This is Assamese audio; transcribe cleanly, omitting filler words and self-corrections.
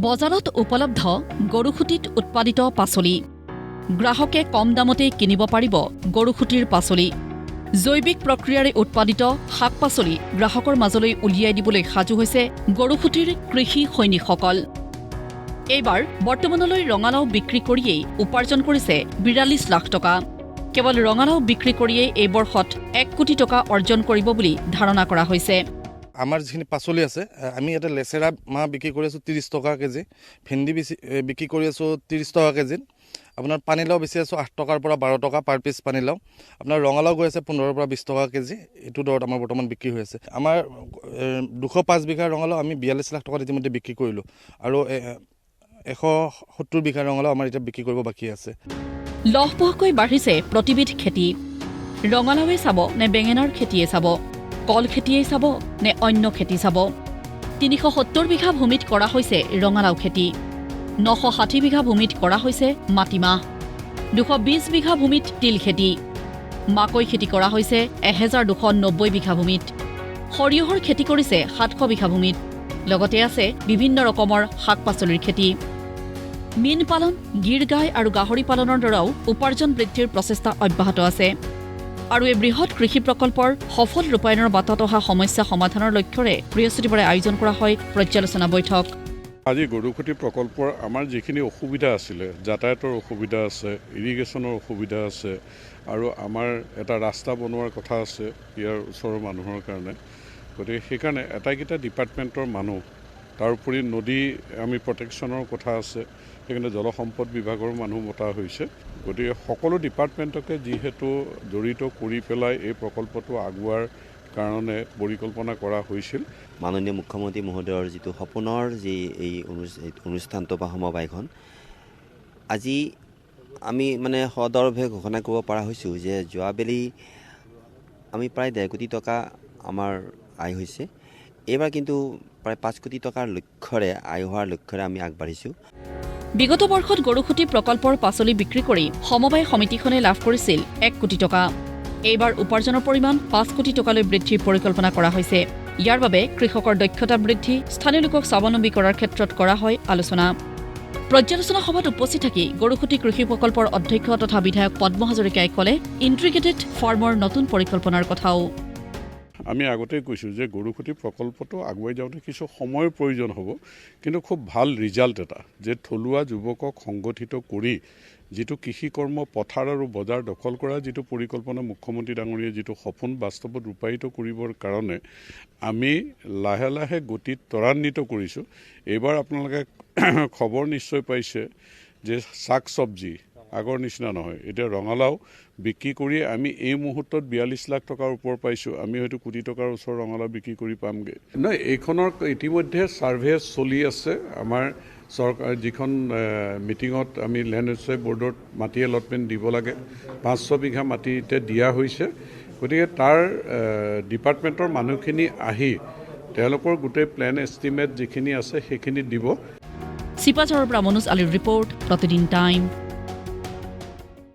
বজাৰত উপলব্ধ গৰুখুটিত উৎপাদিত পাচলি গ্ৰাহকে কম দামতে কিনিব পাৰিব গৰুখুটিৰ পাচলি জৈৱিক প্ৰক্ৰিয়াৰে উৎপাদিত শাক-পাচলি গ্ৰাহকৰ মাজলৈ উলিয়াই দিবলৈ সাজু হৈছে গৰুখুটিৰ কৃষি সৈনিকসকল এইবাৰ বৰ্তমানলৈ ৰঙালাও বিক্ৰী কৰিয়েই উপাৰ্জন কৰিছে ৪২ লাখ টকা কেৱল ৰঙালাও বিক্ৰী কৰিয়েই এই বৰ্ষত ১ কোটি টকা অৰ্জন কৰিব বুলি ধাৰণা কৰা হৈছে আমাৰ যিখিনি পাচলি আছে আমি এটা লেচেৰা মাহ বিক্ৰী কৰি আছোঁ ৩০ টকা কেজি ভেন্দি বিক্ৰী কৰি আছোঁ ৩০ টকা কেজি আপোনাৰ পানীলাও বেচি আছোঁ ৮ টকাৰ পৰা ১২ টকা পাৰ পিচ পানীলাও আপোনাৰ ৰঙালাও গৈ আছে ১৫ পৰা ২০ টকা কেজি এইটো দৰত আমাৰ বৰ্তমান বিক্ৰী হৈ আছে আমাৰ ২০৫ বিঘা ৰঙালাও আমি ৪২ লাখ টকাত ইতিমধ্যে বিক্ৰী কৰিলোঁ আৰু ১৭০ বিঘা ৰঙালাও আমাৰ এতিয়া বিক্ৰী কৰিব বাকী আছে লহপহকৈ বাঢ়িছে প্ৰতিবিধ খেতি ৰঙালাওৱে চাব নে বেঙেনাৰ খেতিয়ে চাব কল খেতিয়ে চাব নে অন্য খেতি চাব ৩৭০ বিঘা ভূমিত কৰা হৈছে ৰঙালাও খেতি ৯৬০ বিঘা ভূমিত কৰা হৈছে মাটিমাহ ২২০ বিঘা ভূমিত তিল খেতি মাকৈ খেতি কৰা হৈছে ১২৯০ বিঘা ভূমিত সৰিয়হৰ খেতি কৰিছে ৭০০ বিঘা ভূমিত লগতে আছে বিভিন্ন ৰকমৰ শাক-পাচলিৰ খেতি মীন পালন গিৰ গাই আৰু গাহৰি পালনৰ দ্বাৰাও উপাৰ্জন বৃদ্ধিৰ প্ৰচেষ্টা অব্যাহত আছে আৰু এই বৃহৎ কৃষি প্ৰকল্পৰ সফল ৰূপায়ণৰ বাটত অহা সমস্যা সমাধানৰ লক্ষ্যৰে বৃহস্পতিবাৰে আয়োজন কৰা হয় পৰ্যালোচনা বৈঠক আজি গৰুখুটি প্ৰকল্পৰ আমাৰ যিখিনি অসুবিধা আছিলে যাতায়াতৰ অসুবিধা আছে ইৰিগেশ্যনৰ অসুবিধা আছে আৰু আমাৰ এটা ৰাস্তা বনোৱাৰ কথা আছে ইয়াৰ ওচৰৰ মানুহৰ কাৰণে গতিকে সেইকাৰণে এটাইকেইটা ডিপাৰ্টমেণ্টৰ মানুহ তাৰোপৰি নদী আমি প্ৰটেকশ্যনৰ কথা আছে সেইকাৰণে জলসম্পদ বিভাগৰ মানুহ মতা হৈছে গতিকে সকলো ডিপাৰ্টমেণ্টকে যিহেতু জড়িত কৰি পেলাই এই প্ৰকল্পটো আগুৱাৰ কাৰণে পৰিকল্পনা কৰা হৈছিল মাননীয় মুখ্যমন্ত্ৰী মহোদয়ৰ যিটো সপোনৰ যি এই অনুষ্ঠানটো বা সমবায়খন আজি আমি মানে সদৰ্ভে ঘোষণা কৰিব পৰা হৈছোঁ যে যোৱাবেলি আমি প্ৰায় ১.৫ কোটি টকা আমাৰ আয় হৈছে এইবাৰ কিন্তু প্ৰায় ৫ কোটি টকাৰ লক্ষ্যৰে আয় হোৱাৰ লক্ষ্যৰে আমি আগবাঢ়িছোঁ বিগত বৰ্ষত গৰুখুটি প্ৰকল্পৰ পাচলি বিক্ৰী কৰি সমবায় সমিতিখনে লাভ কৰিছিল ১ কোটি টকা এইবাৰ উপাৰ্জনৰ পৰিমাণ ৫ কোটি টকালৈ বৃদ্ধিৰ পৰিকল্পনা কৰা হৈছে ইয়াৰ বাবে কৃষকৰ দক্ষতা বৃদ্ধি স্থানীয় লোকক স্বাৱলম্বী কৰাৰ ক্ষেত্ৰত কৰা হয় আলোচনা পৰ্যালোচনা সভাত উপস্থিত থাকি গৰুখুটি কৃষি প্ৰকল্পৰ অধ্যক্ষ তথা বিধায়ক পদ্ম হাজৰিকাই ক'লে ইণ্টিগ্ৰেটেড ফাৰ্মৰ নতুন পৰিকল্পনাৰ কথাও আমি আগতেই কৈছোঁ যে গৰুখুটি প্ৰকল্পটো আগুৱাই যাওঁতে কিছু সময়ৰ প্ৰয়োজন হ'ব কিন্তু খুব ভাল ৰিজাল্ট এটা যে থলুৱা যুৱকক সংগঠিত কৰি যিটো কৃষি কৰ্ম পথাৰ আৰু বজাৰ দখল কৰা যিটো পৰিকল্পনা মুখ্যমন্ত্ৰী ডাঙৰীয়ে যিটো সপোন বাস্তৱত ৰূপায়িত কৰিবৰ কাৰণে আমি লাহে লাহে গতিত ত্বৰান্বিত কৰিছোঁ এইবাৰ আপোনালোকে খবৰ নিশ্চয় পাইছে যে শাক চব্জি আগৰ নিচিনা নহয় এতিয়া ৰঙালাও বিক্ৰী কৰি আমি এই মুহূৰ্তত ৪২ লাখ টকাৰ ওপৰ পাইছোঁ আমি হয়তো কোটি টকাৰ ওচৰ ৰঙালাও বিক্ৰী কৰি পামগৈ নহয় এইখনৰ ইতিমধ্যে ছাৰ্ভে চলি আছে আমাৰ চৰকাৰ যিখন মিটিঙত আমি লেণ্ড ইউজ বৰ্ডত মাটি এলটমেণ্ট দিব লাগে ৫০০ বিঘা মাটি এতিয়া দিয়া হৈছে গতিকে তাৰ ডিপাৰ্টমেণ্টৰ মানুহখিনি আহি তেওঁলোকৰ গোটেই প্লেন এষ্টিমেট যিখিনি আছে সেইখিনি দিব চিপাঝাৰৰ পৰা মনোজ আলীৰ ৰিপৰ্ট প্ৰতিদিন টাইম